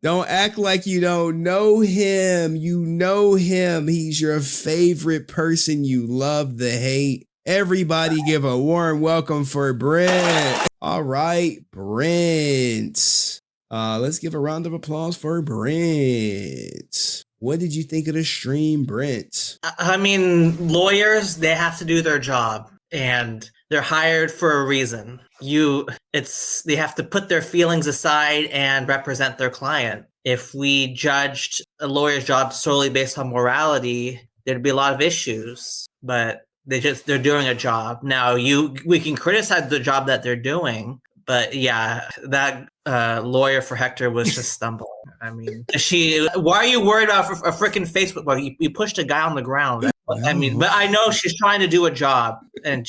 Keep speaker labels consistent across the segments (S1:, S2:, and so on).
S1: Don't act like you don't know him. You know him. He's your favorite person. You love the hate. Everybody give a warm welcome for Brent. All right, Brent. Let's give a round of applause for Brent. What did you think of the stream, Brent?
S2: I mean, lawyers, they have to do their job, and they're hired for a reason. They have to put their feelings aside and represent their client. If we judged a lawyer's job solely based on morality, there'd be a lot of issues. But they're doing a job. Now, we can criticize the job that they're doing, but yeah, that lawyer for Hector was just stumbling. I mean, why are you worried about a freaking Facebook bug? You pushed a guy on the ground. I mean, but I know she's trying to do a job, and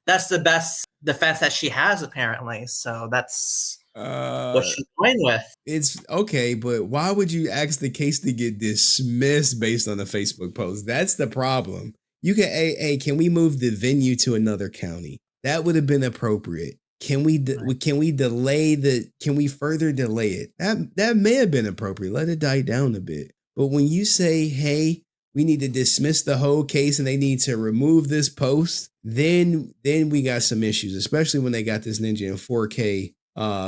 S2: that's the best defense that she has, apparently. So that's what she's playing with.
S1: It's okay, but why would you ask the case to get dismissed based on a Facebook post? That's the problem. You can, hey, can we move the venue to another county? That would have been appropriate. Can we further delay it? That may have been appropriate. Let it die down a bit. But when you say, hey, we need to dismiss the whole case and they need to remove this post, then we got some issues, especially when they got this ninja in 4K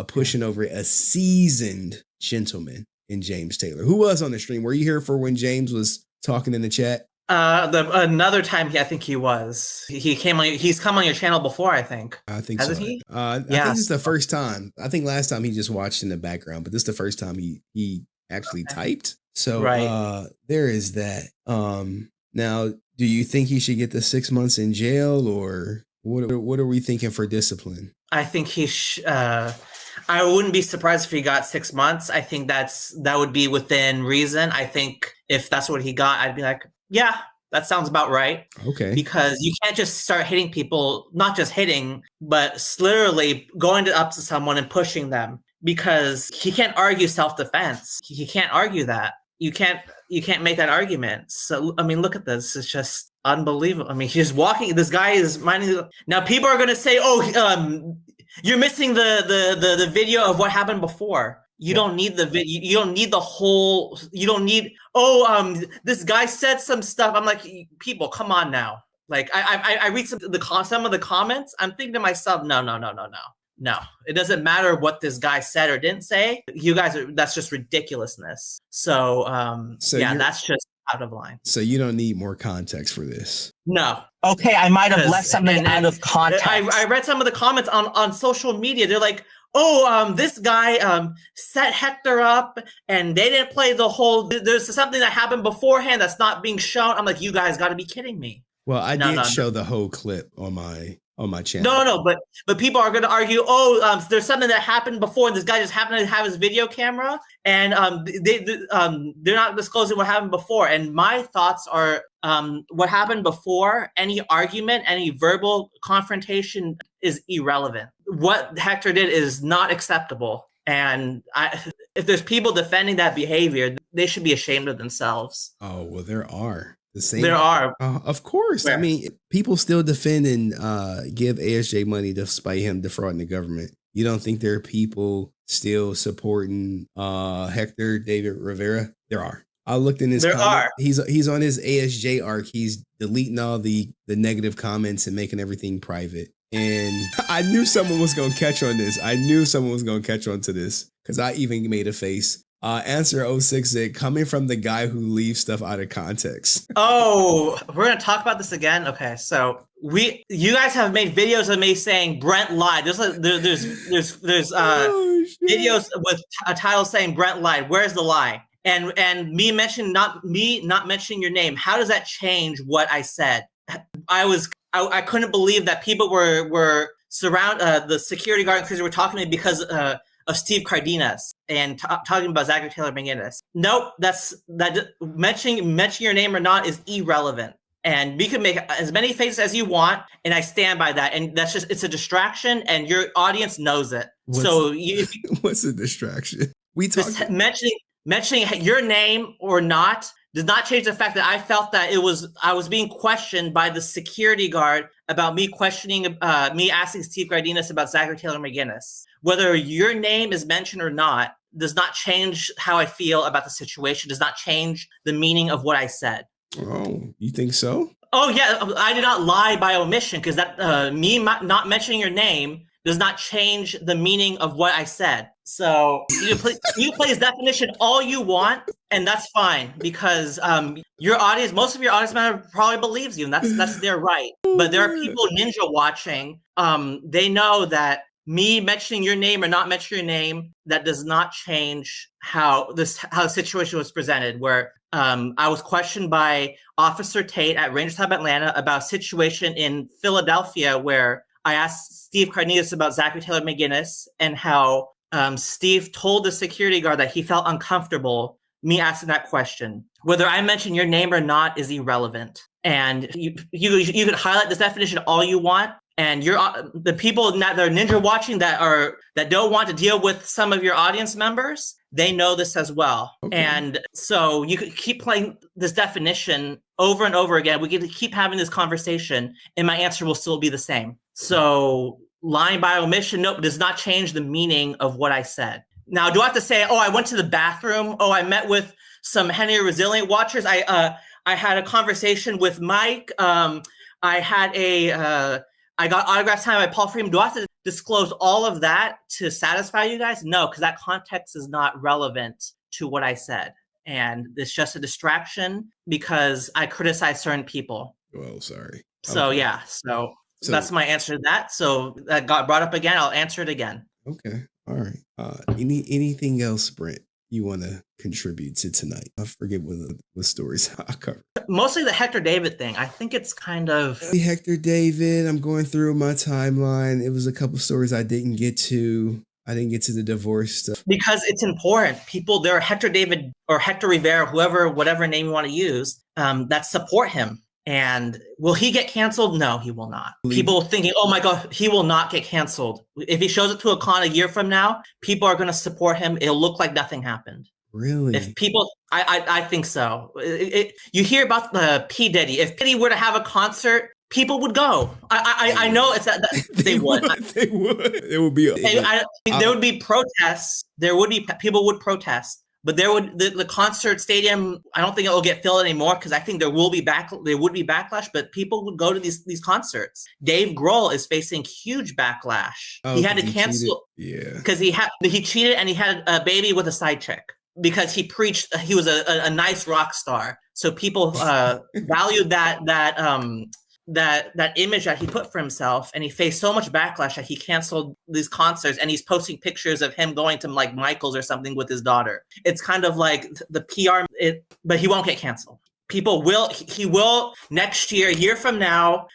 S1: pushing over a seasoned gentleman in James Taylor. Who was on the stream? Were you here for when James was talking in the chat?
S2: Another time, I think he was. He's come on your channel before, I think.
S1: I think
S2: Hasn't
S1: so.
S2: He?
S1: I think this is the first time. I think last time he just watched in the background, but this is the first time he actually typed. So there is that. Now, do you think he should get the 6 months in jail, or what are we thinking for discipline?
S2: I think I wouldn't be surprised if he got 6 months. I think that would be within reason. I think if that's what he got, I'd be like, yeah, that sounds about right.
S1: Okay.
S2: Because you can't just start hitting people, not just hitting, but literally going up to someone and pushing them, because he can't argue self-defense. He can't argue that. You can't make that argument. So, I mean, look at this. It's just unbelievable. I mean, he's walking. This guy is minding. Now, people are going to say, oh, you're missing the video of what happened before. You don't need the video. You don't need the whole. You don't need. This guy said some stuff. I'm like, people, come on now. Like, I read some of the comments. I'm thinking to myself, no. It doesn't matter what this guy said or didn't say. You guys that's just ridiculousness. So that's just out of line.
S1: So you don't need more context for this.
S2: No.
S3: Okay, I might have left something out of context.
S2: I read some of the comments on social media. They're like, this guy set Hector up and they didn't play the whole. There's something that happened beforehand that's not being shown. I'm like, you guys got to be kidding me.
S1: Well, I did show the whole clip on my channel.
S2: No, but people are going to argue, there's something that happened before, and this guy just happened to have his video camera, and they're not disclosing what happened before. And my thoughts are, what happened before, any argument, any verbal confrontation is irrelevant. What Hector did is not acceptable. And if there's people defending that behavior, they should be ashamed of themselves.
S1: Oh, well, there are.
S2: There are.
S1: Of course. Where? I mean, people still defend and give ASJ money despite him defrauding the government. You don't think there are people still supporting Hector David Rivera? There are. I looked in his comment. He's on his ASJ arc. He's deleting all the negative comments and making everything private. And I knew someone was going to catch on this. I knew someone was going to catch on to this because I even made a face. Answer 06 said, coming from the guy who leaves stuff out of context.
S2: Oh, we're going to talk about this again? Okay, so you guys have made videos of me saying Brent lied. There's videos with a title saying Brent lied. Where's the lie? And me not mentioning your name. How does that change what I said? I couldn't believe that people were surround the security guard and Chris were talking to me because of Steve Cardenas and talking about Zachary Taylor McGinnis. Nope, mentioning your name or not is irrelevant. And you can make as many faces as you want, and I stand by that. And it's a distraction, and your audience knows it.
S1: What's a distraction?
S2: Mentioning your name or not does not change the fact that I felt that I was being questioned by the security guard about me asking Steve Cardenas about Zachary Taylor McGinnis. Whether your name is mentioned or not does not change how I feel about the situation, does not change the meaning of what I said.
S1: Oh, you think so?
S2: Oh, yeah. I did not lie by omission, because that me not mentioning your name does not change the meaning of what I said. So you can play his definition all you want, and that's fine, because most of your audience member probably believes you, and that's their right. But there are people ninja watching. They know that me mentioning your name or not mentioning your name, that does not change how the situation was presented, where I was questioned by Officer Tate at Rangers Hub Atlanta about a situation in Philadelphia where I asked Steve Cardenas about Zachary Taylor McGinnis, and how Steve told the security guard that he felt uncomfortable me asking that question. Whether I mention your name or not is irrelevant. And you can highlight this definition all you want, and the people that are ninja watching that don't want to deal with some of your audience members, they know this as well. Okay. And so you could keep playing this definition over and over again. We get to keep having this conversation, and my answer will still be the same. So lying by omission, nope, does not change the meaning of what I said. Now, do I have to say, I went to the bathroom? Oh, I met with some Henry Resilient watchers. I had a conversation with Mike. I got autograph signed by Paul Freeman. Do I have to disclose all of that to satisfy you guys? No, because that context is not relevant to what I said. And it's just a distraction because I criticize certain people.
S1: Well, sorry.
S2: So, okay. Yeah. So that's my answer to that. So that got brought up again. I'll answer it again.
S1: Okay. All right. Anything else, Brent, you want to contribute to tonight? I forget what stories I covered.
S2: Mostly the Hector David thing. I think it's kind of...
S1: Hector David, I'm going through my timeline. It was a couple stories I didn't get to. I didn't get to the divorce stuff.
S2: Because it's important. People, there are Hector David or Hector Rivera, whatever name you want to use, that support him. And will he get canceled? No, he will not. People thinking, oh my God, he will not get canceled. If he shows up to a con a year from now, people are going to support him. It'll look like nothing happened.
S1: Really?
S2: If people, I think so. You hear about the P. Diddy. If Diddy were to have a concert, people would go. I know it's that they would.
S1: They would. There would be.
S2: There would be protests. People would protest. But the concert stadium, I don't think it will get filled anymore, because I think there would be backlash, but people would go to these concerts. Dave Grohl is facing huge backlash. He had to cancel because he cheated, and he had a baby with a side chick because he preached he was a nice rock star. So people valued that image that he put for himself, and he faced so much backlash that he canceled these concerts, and he's posting pictures of him going to like Michael's or something with his daughter. It's kind of like the PR, but he won't get canceled. He will next year, a year from now.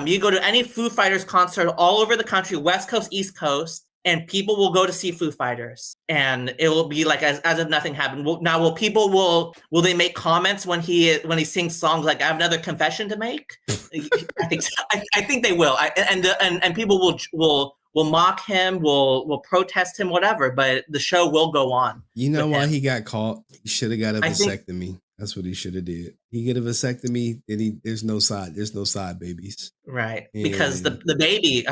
S2: You go to any Foo Fighters concert all over the country, West Coast, East Coast, and people will go to see Foo Fighters, and it will be like as if nothing happened. Now, will they make comments when he sings songs like "I have another confession to make"? I think they will. And people will mock him, will protest him, whatever. But the show will go on.
S1: You know why he got caught? He should have got a vasectomy. That's what he should have did. He get a vasectomy, then there's no side babies.
S2: Right. And because the baby,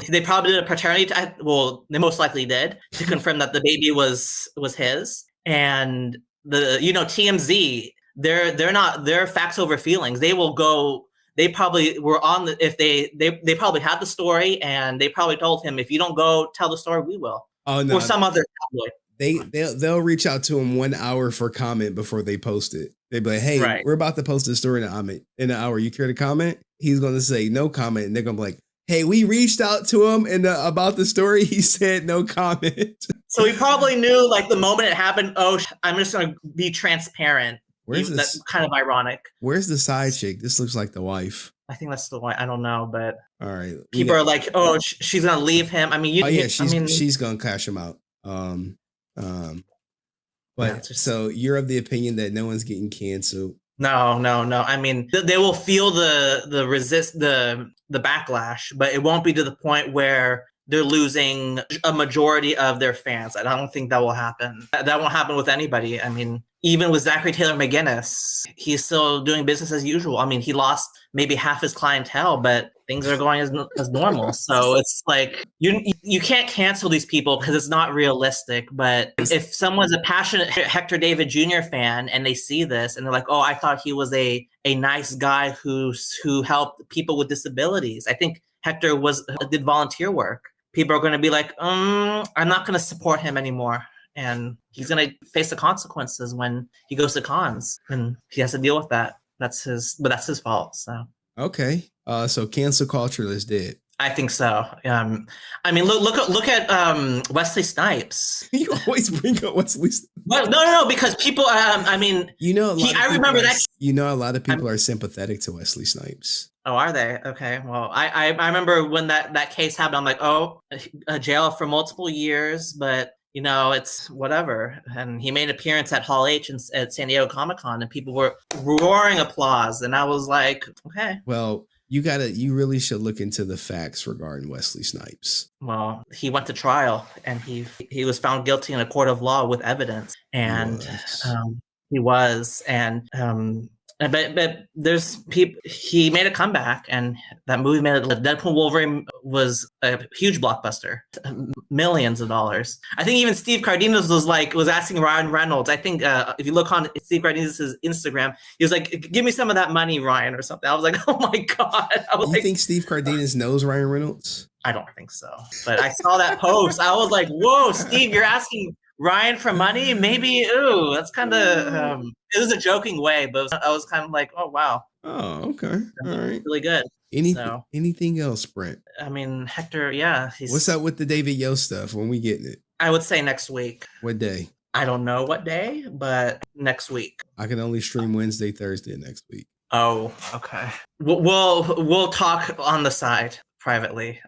S2: they probably did a paternity test. Well, they most likely did, to confirm that the baby was his. And TMZ, they're facts over feelings. They will go. They probably were on they probably had the story, and they probably told him, if you don't go tell the story, we will. Oh no. Or some other tabloid.
S1: They'll reach out to him 1 hour for comment before they post it. They'd be like, hey, We're about to post this story in an hour. You care to comment? He's going to say no comment. And they're going to be like, hey, we reached out to him about the story. He said no comment.
S2: So he probably knew, like, the moment it happened, I'm just going to be transparent. That's kind of ironic.
S1: Where's the side chick? This looks like the wife.
S2: I think that's the one. I don't know, but
S1: all right.
S2: people are like, "Oh, she's gonna leave him." I mean,
S1: she's gonna cash him out. But so you're of the opinion that no one's getting canceled?
S2: No. I mean, they will feel the backlash, but it won't be to the point where they're losing a majority of their fans. I don't think that will happen. That won't happen with anybody. I mean, even with Zachary Taylor McGinnis, he's still doing business as usual. I mean, he lost maybe half his clientele, but things are going as normal. So it's like you can't cancel these people because it's not realistic. But if someone's a passionate Hector David Jr. fan and they see this and they're like, "Oh, I thought he was a nice guy who helped people with disabilities." I think Hector did volunteer work. People are going to be like, I'm not going to support him anymore. And he's going to face the consequences when he goes to cons, and he has to deal with that. That's his fault. So
S1: okay, so cancel culture is dead.
S2: I think so. I mean, look at Wesley Snipes.
S1: You always bring up Wesley Snipes.
S2: Well, no, because people. I mean, I remember that.
S1: You know, a lot of people are sympathetic to Wesley Snipes.
S2: Oh, are they? Okay. Well, I remember when that case happened. I'm like, oh, jail for multiple years, but it's whatever. And he made an appearance at Hall H at San Diego Comic-Con, and people were roaring applause. And I was like, okay.
S1: Well, you really should look into the facts regarding Wesley Snipes.
S2: Well, he went to trial, and he was found guilty in a court of law with evidence, and he was. But there's people. He made a comeback, and that movie made it. Deadpool Wolverine was a huge blockbuster, millions of dollars. I think even Steve Cardenas was asking Ryan Reynolds. I think if you look on Steve Cardenas' Instagram, he was like, "Give me some of that money, Ryan," or something. I was like, "Oh my god!"
S1: You think Steve Cardenas knows Ryan Reynolds?
S2: I don't think so, but I saw that post. I was like, "Whoa, Steve, you're asking Ryan for money? Maybe, ooh, that's kind of." It was a joking way, but I was kind of like, "Oh wow."
S1: Oh, okay, all right,
S2: really good.
S1: Anything else, Brent?
S2: I mean, Hector, yeah.
S1: What's up with the David Yo stuff? When we getting it?
S2: I would say next week.
S1: What day?
S2: I don't know what day, but next week.
S1: I can only stream Wednesday, Thursday next week.
S2: Oh, okay. We'll talk on the side privately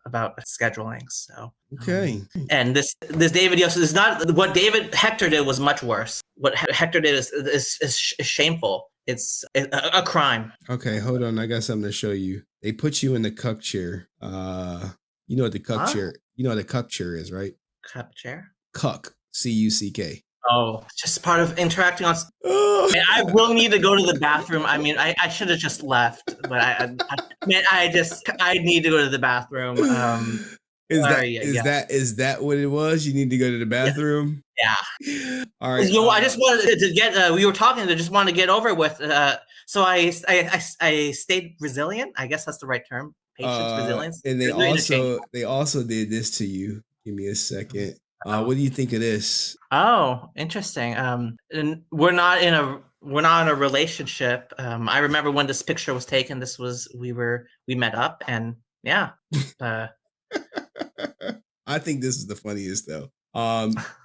S2: about scheduling. So
S1: okay.
S2: And this David Yost is not what Hector did was much worse. What Hector did is shameful. It's a crime.
S1: Okay, hold on. I got something to show you. They put you in the cuck chair. You know what the cuck chair? You know what a cuck chair is, right?
S2: Cuck chair.
S1: Cuck. CUCK.
S2: Oh, just part of interacting on. I will need to go to the bathroom. I mean, I should have just left, but I need to go to the bathroom.
S1: Is that what it was? You need to go to the bathroom?
S2: Yeah.
S1: All right.
S2: I just wanted to get. We were talking. I just wanted to get over it with. So I stayed resilient. I guess that's the right term. Patience, resilience.
S1: And they also did this to you. Give me a second. What do you think of this?
S2: Oh, interesting. And we're not in a relationship. I remember when this picture was taken. We met up, and yeah.
S1: I think this is the funniest though.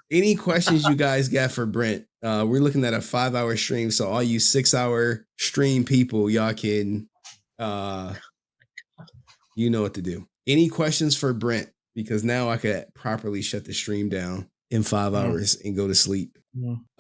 S1: Any questions you guys got for Brent? We're looking at a 5-hour stream, so all you 6-hour stream people, y'all can, you know what to do. Any questions for Brent? Because now I could properly shut the stream down in 5 hours and go to sleep.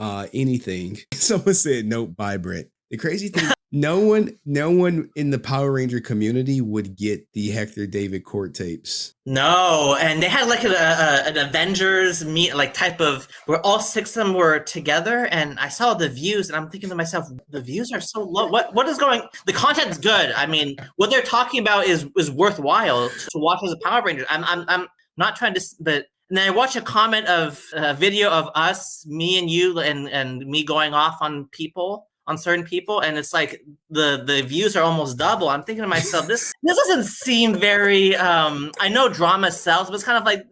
S1: Anything. Someone said, nope, bye, Brent. The crazy thing, no one in the Power Ranger community would get the Hector David court tapes.
S2: No, and they had like an Avengers type of where all 6 of them were together, and I saw the views, and I'm thinking to myself, the views are so low. What is going? The content's good. I mean, what they're talking about is worthwhile to watch as a Power Ranger. I'm not trying to, but. And then I watched a comment of a video of us, me and you, and me going off on certain people, and it's like the views are almost double. I'm thinking to myself, this doesn't seem very. I know drama sells, but it's kind of like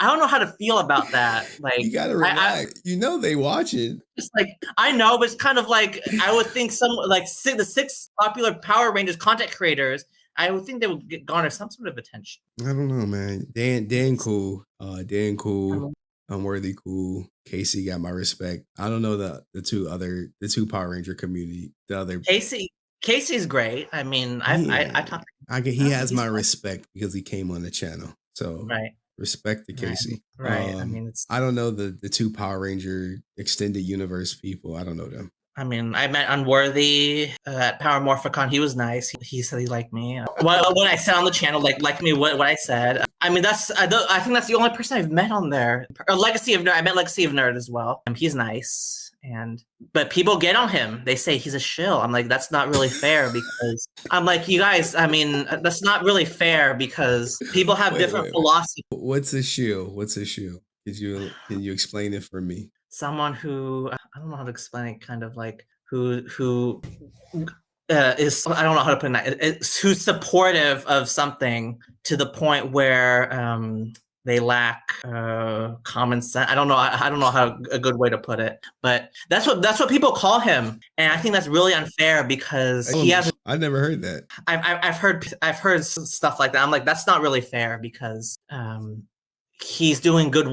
S2: I don't know how to feel about that. Like
S1: you gotta relax. They watch it.
S2: It's like I know, but it's kind of like I would think the 6 popular Power Rangers content creators. I would think they would garner some sort of attention.
S1: I don't know, man. Dan cool. Dan cool. Unworthy cool. Casey got my respect. I don't know the two Power Ranger community. The other
S2: Casey Casey's great. I mean, I talked.
S1: He has my respect because he came on the channel. So
S2: Right.
S1: respect to Casey.
S2: Right. I mean,
S1: I don't know the two Power Ranger extended universe people. I don't know them.
S2: I mean, I met Unworthy at Power Morphicon. He was nice. He said he liked me. What I said on the channel, liked me what I said. I mean, I think that's the only person I've met on there. Legacy of Nerd. I met Legacy of Nerd as well. He's nice. But people get on him. They say he's a shill. I'm like, that's not really fair because I'm like, you guys, I mean, that's not really fair because people have different philosophies.
S1: What's a shill? Can you explain it for me?
S2: Someone who, I don't know how to explain it, kind of like who is, I don't know how to put it, who's supportive of something to the point where they lack common sense. I don't know how a good way to put it, but that's what people call him, and I think that's really unfair because he has.
S1: I never heard that.
S2: I've heard stuff like that. I'm like, that's not really fair because he's doing good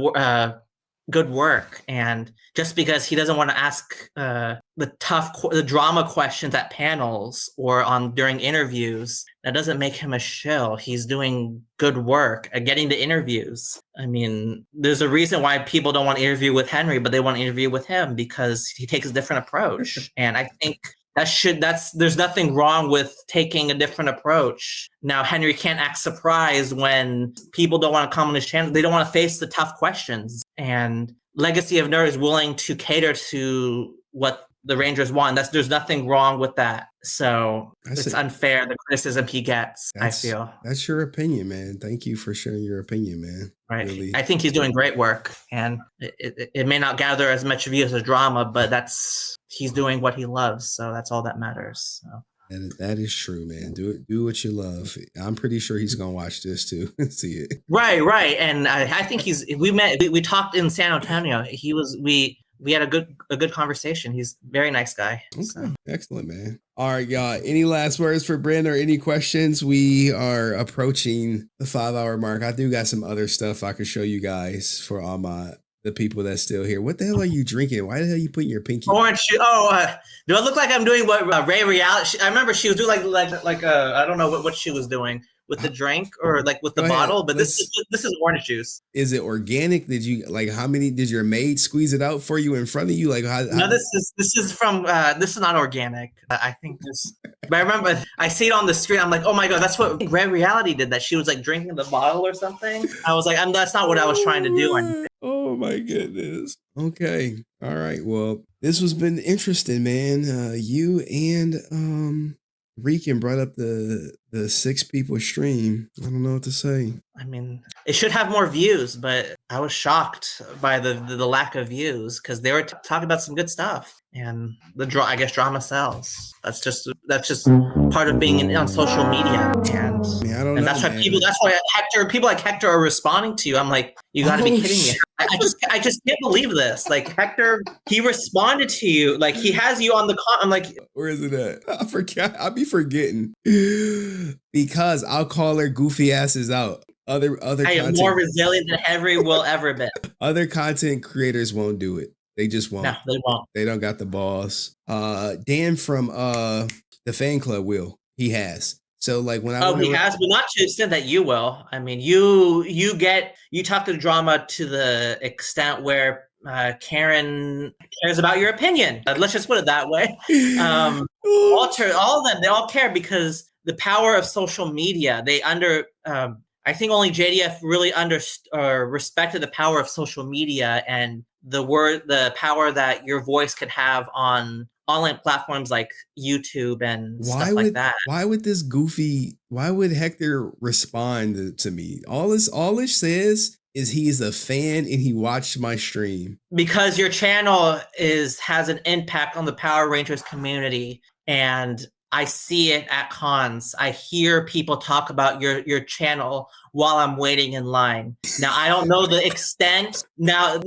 S2: work, and just because he doesn't want to ask the drama questions at panels or during interviews, that doesn't make him a shill. He's doing good work at getting the interviews. I mean, there's a reason why people don't want to interview with Henry, but they want to interview with him because he takes a different approach. And I think there's nothing wrong with taking a different approach. Now, Henry can't act surprised when people don't want to come on his channel. They don't want to face the tough questions. And Legacy of Nerd is willing to cater to what the Rangers want. There's nothing wrong with that. So it's unfair, the criticism he gets, I feel. That's
S1: your opinion, man. Thank you for sharing your opinion, man.
S2: Right. Really. I think he's doing great work, and it may not gather as much views as drama, but he's doing what he loves. So that's all that matters. So.
S1: That is true, man. Do what you love. I'm pretty sure he's gonna watch this too and see it.
S2: Right. And I think we talked in San Antonio. We had a good conversation. He's a very nice guy.
S1: Okay. So. Excellent, man. All right, y'all. Any last words for Brent or any questions? We are approaching the 5-hour mark. I do got some other stuff I could show you guys for all the people that's still here. What the hell are you drinking? Why the hell are you putting your pinky?
S2: Orange. Do I look like I'm doing what Ray Reality? I remember she was doing like I don't know what she was doing with the drink or like with the bottle, but this is orange juice.
S1: Is it organic? Did you did your maid squeeze it out for you in front of you?
S2: No, this is from this is not organic. I think this, but I remember I see it on the screen. I'm like, oh my god, that's what Ray Reality did. That she was like drinking the bottle or something. I was like, that's not what I was trying to do.
S1: Oh my goodness. Okay. All right. Well, this has been interesting, man. You and Rican brought up the 6 people stream. I don't know what to say.
S2: I mean, it should have more views, but I was shocked by the lack of views because they were talking about some good stuff, and I guess drama sells. That's just part of being on social media, and
S1: I don't know,
S2: that's why people like Hector are responding to you. I'm like, you got to be kidding me! I just can't believe this. Like Hector, he responded to you, like he has you on the. I'm like,
S1: where is it at? I forget. I'll be forgetting because I'll call her goofy asses out. Other
S2: I am more resilient than Henry will ever be.
S1: Other content creators won't do it. They just won't.
S2: No, they won't.
S1: They don't got the balls. Dan from the fan club will. He has. So like when
S2: he has, but not to the extent that you will. I mean, you talk to drama to the extent where Karen cares about your opinion. Let's just put it that way. All of them, they all care because the power of social media. I think only JDF really respected the power of social media and the power that your voice could have on online platforms like YouTube and stuff like that.
S1: Why would Hector respond to me? All it says is he's a fan and he watched my stream.
S2: Because your channel has an impact on the Power Rangers community, and I see it at cons. I hear people talk about your channel while I'm waiting in line. Now, I don't know the extent. Now,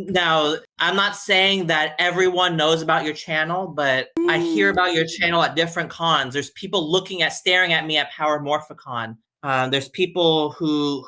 S2: I'm not saying that everyone knows about your channel, but I hear about your channel at different cons. There's people staring at me at Power Morphicon. There's people who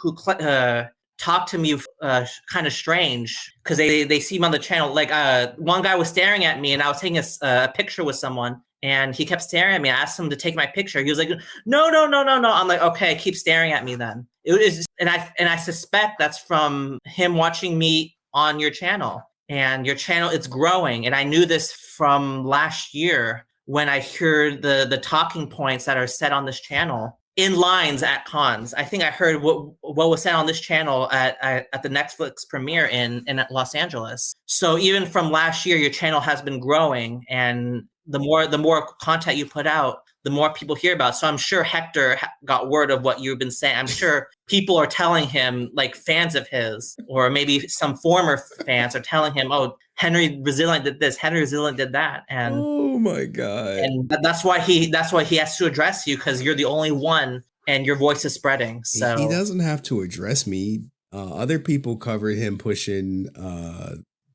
S2: talk to me kind of strange because they see me on the channel. Like one guy was staring at me and I was taking a picture with someone, And he kept staring at me. I asked him to take my picture. He was like, no, no, no, no, no. I'm like, okay, keep staring at me then. It was, and I suspect that's from him watching me on your channel. And your channel, it's growing. And I knew this from last year when I heard the talking points that are said on this channel in lines at cons. I think I heard what was said on this channel at the Netflix premiere in Los Angeles. So even from last year, your channel has been growing, and the more content you put out, the more people hear about. So I'm sure Hector got word of what you've been saying. I'm sure people are telling him, like fans of his, or maybe some former fans are telling him, "Oh, Henry Resilient did this. Henry Resilient did that." And
S1: oh my god!
S2: And that's why he has to address you, because you're the only one, and your voice is spreading. So
S1: he doesn't have to address me. Other people covered him pushing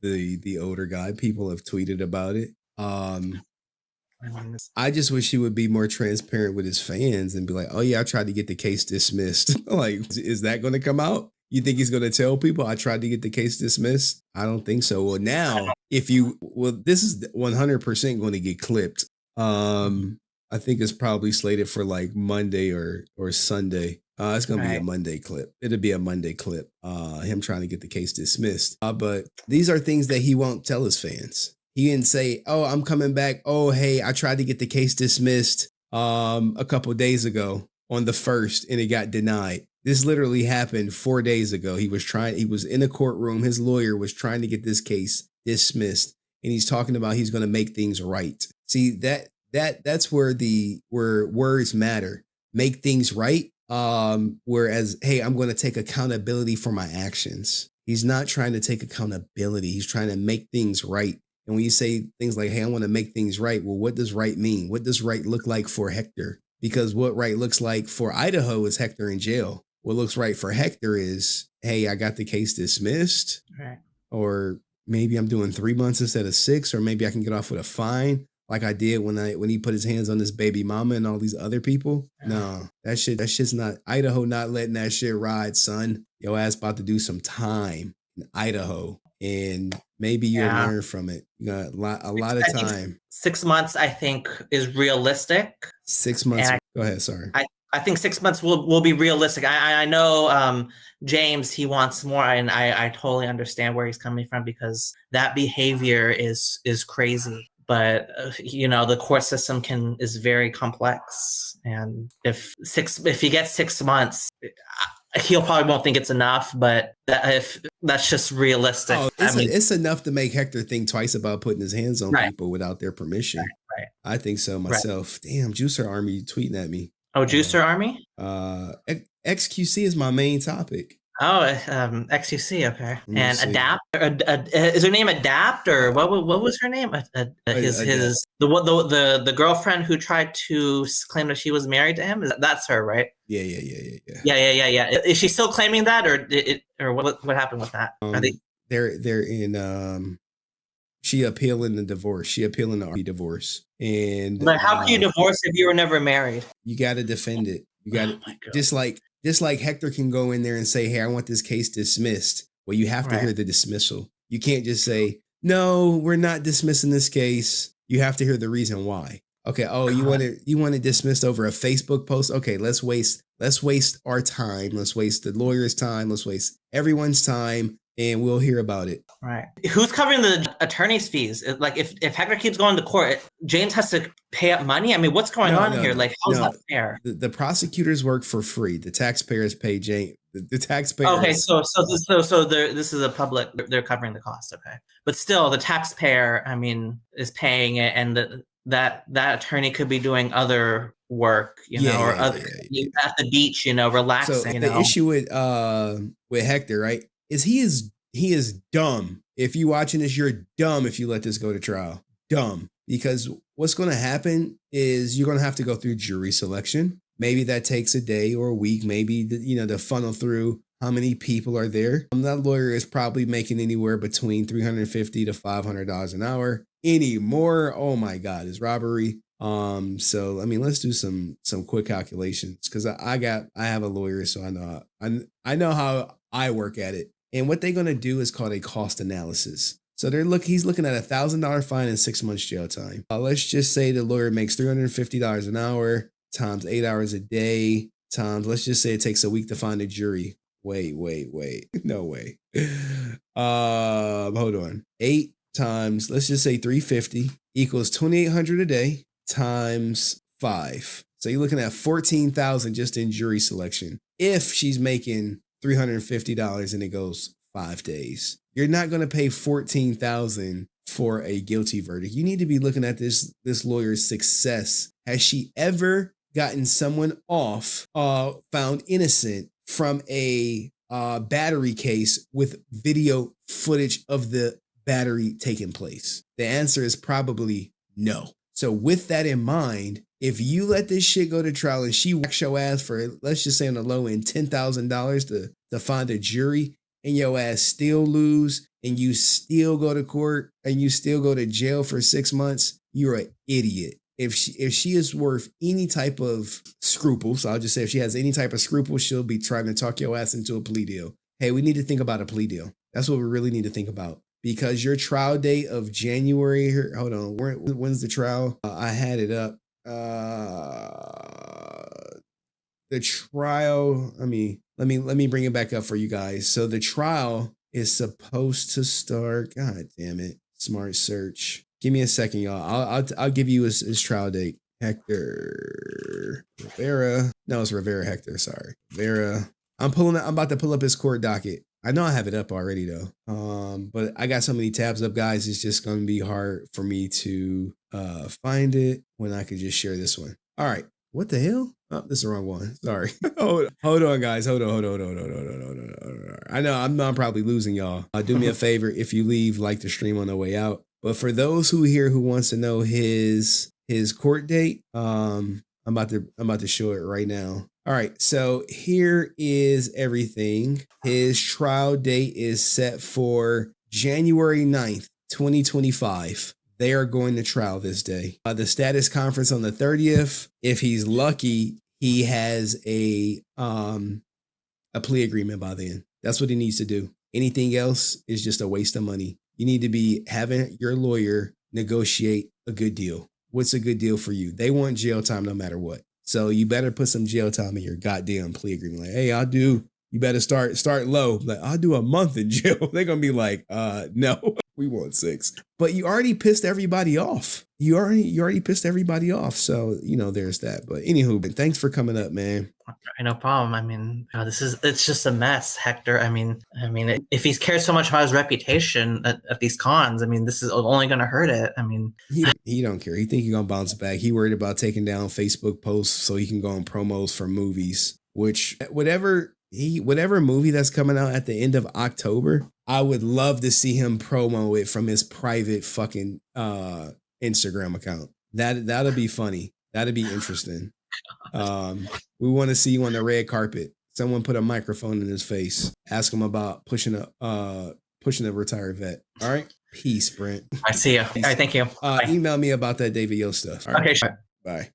S1: the older guy. People have tweeted about it. I just wish he would be more transparent with his fans and be like, "Oh yeah, I tried to get the case dismissed." Like, is that going to come out? You think he's going to tell people I tried to get the case dismissed? I don't think so. Well, now this is 100% going to get clipped. I think it's probably slated for like Monday or Sunday. It's going to be a Monday clip. It'll be a Monday clip. Him trying to get the case dismissed. But these are things that he won't tell his fans. He didn't say, "Oh, I'm coming back. Oh, hey, I tried to get the case dismissed a couple days ago on the 1st and it got denied." This literally happened 4 days ago. He was in a courtroom. His lawyer was trying to get this case dismissed, and he's talking about he's going to make things right. See, that's where words matter. Make things right. Whereas, hey, I'm going to take accountability for my actions. He's not trying to take accountability. He's trying to make things right. And when you say things like, "Hey, I want to make things right," well, what does right mean? What does right look like for Hector? Because what right looks like for Idaho is Hector in jail. What looks right for Hector is, "Hey, I got the case dismissed."
S2: Right.
S1: Or maybe I'm doing 3 months instead of 6, or maybe I can get off with a fine like I did when he put his hands on his baby mama and all these other people. No, that shit's not Idaho, not letting that shit ride, son. Your ass about to do some time in Idaho. And maybe you'll learn from it. You got a lot of time.
S2: 6 months, I think, is realistic.
S1: 6 months. Go ahead. Sorry.
S2: I think 6 months will be realistic. I know James, he wants more, and I totally understand where he's coming from, because that behavior is crazy. But the court system is very complex, and if he gets 6 months, he'll probably won't think it's enough, but if that's just realistic.
S1: Oh, it's enough to make Hector think twice about putting his hands on people without their permission.
S2: Right.
S1: I think so myself. Right. Damn, Juicer Army tweeting at me.
S2: Oh, Juicer Army?
S1: XQC is my main topic.
S2: Oh, XQC, okay. And see. Adapt, is her name Adapt, or what was her name? The girlfriend who tried to claim that she was married to him. That's her, right?
S1: Yeah.
S2: Is she still claiming that, or what happened with that?
S1: They're in. She appealing the divorce. She appealing the divorce. And
S2: but how can you divorce if you were never married?
S1: You got to defend it. You got to just like Hector can go in there and say, "Hey, I want this case dismissed." Well, you have to hear the dismissal. You can't just say, "No, we're not dismissing this case." You have to hear the reason why. Okay. Oh, you want it dismissed over a Facebook post? Okay, let's waste our time. Let's waste the lawyer's time. Let's waste everyone's time, and we'll hear about it.
S2: Right. Who's covering the attorney's fees? Like, if Hector keeps going to court, James has to pay up money? I mean, what's going on here? Like, how's that fair?
S1: The prosecutors work for free. The taxpayers pay James. The taxpayers.
S2: Okay, so this is a public. They're covering the cost. Okay, but still, the taxpayer, I mean, is paying it, and that attorney could be doing other work, at the beach, relaxing.
S1: So the issue with Hector, right, is he is dumb. If you're watching this, you're dumb if you let this go to trial. Dumb. Because what's going to happen is you're going to have to go through jury selection. Maybe that takes a day or a week. Maybe to funnel through how many people are there. That lawyer is probably making anywhere between $350 to $500 an hour. Any more, oh my God, is robbery. So I mean, let's do some quick calculations, because I have a lawyer, so I know how I work at it. And what they're going to do is called a cost analysis. So he's looking at $1,000 fine and 6 months jail time. Let's just say the lawyer makes $350 an hour times 8 hours a day times, let's just say it takes a week to find a jury. Wait. No way. Hold on. 8 times, let's just say 350 equals 2,800 a day times 5. So you're looking at 14,000 just in jury selection. If she's making $350 and it goes 5 days, you're not going to pay 14,000 for a guilty verdict. You need to be looking at this lawyer's success. Has she ever gotten someone off, found innocent from a battery case with video footage of the battery taking place? The answer is probably no. So with that in mind, if you let this shit go to trial and she whacks your ass for, let's just say on the low end, $10,000 to find a jury, and your ass still lose and you still go to court and you still go to jail for 6 months, you're an idiot. If she is worth any type of scruples, I'll just say if she has any type of scruples, she'll be trying to talk your ass into a plea deal. Hey, we need to think about a plea deal. That's what we really need to think about. Because your trial date of January, hold on, when's the trial? I had it up. The trial, let me bring it back up for you guys. So the trial is supposed to start, god damn it, smart search. Give me a second, y'all. I'll give you his trial date. Hector Rivera. No, it's Rivera Hector, sorry. Rivera. I'm about to pull up his court docket. I know I have it up already though. But I got so many tabs up, guys. It's just gonna be hard for me to find it when I could just share this one. All right. What the hell? Oh, this is the wrong one. Sorry. Hold on, guys. Hold on. I know I'm probably losing y'all. Do me a favor if you leave, like the stream on the way out. But for those who wants to know his court date, I'm about to show it right now. All right, so here is everything. His trial date is set for January 9th, 2025. They are going to trial this day. The status conference on the 30th. If he's lucky, he has a plea agreement by then. That's what he needs to do. Anything else is just a waste of money. You need to be having your lawyer negotiate a good deal. What's a good deal for you? They want jail time no matter what. So you better put some jail time in your goddamn plea agreement. Like, hey, you better start low. Like, I'll do a month in jail. They're going to be like, no, we want 6. But you already pissed everybody off. You already pissed everybody off. So, there's that. But anywho, thanks for coming up, man.
S2: No problem. I mean, it's just a mess, Hector. I mean, if he's cared so much about his reputation at these cons, I mean, this is only going to hurt it. I mean,
S1: he don't care. He think he's going to bounce back. He worried about taking down Facebook posts so he can go on promos for movies, which whatever movie that's coming out at the end of October, I would love to see him promo it from his private fucking Instagram account. That'll be funny. That'll be interesting. We want to see you on the red carpet. Someone put a microphone in his face. Ask him about pushing a retired vet. All right. Peace, Brent.
S2: I see you. All right. Thank you.
S1: Email me about that David Yo stuff. All right.
S2: Okay. Sure.
S1: Bye.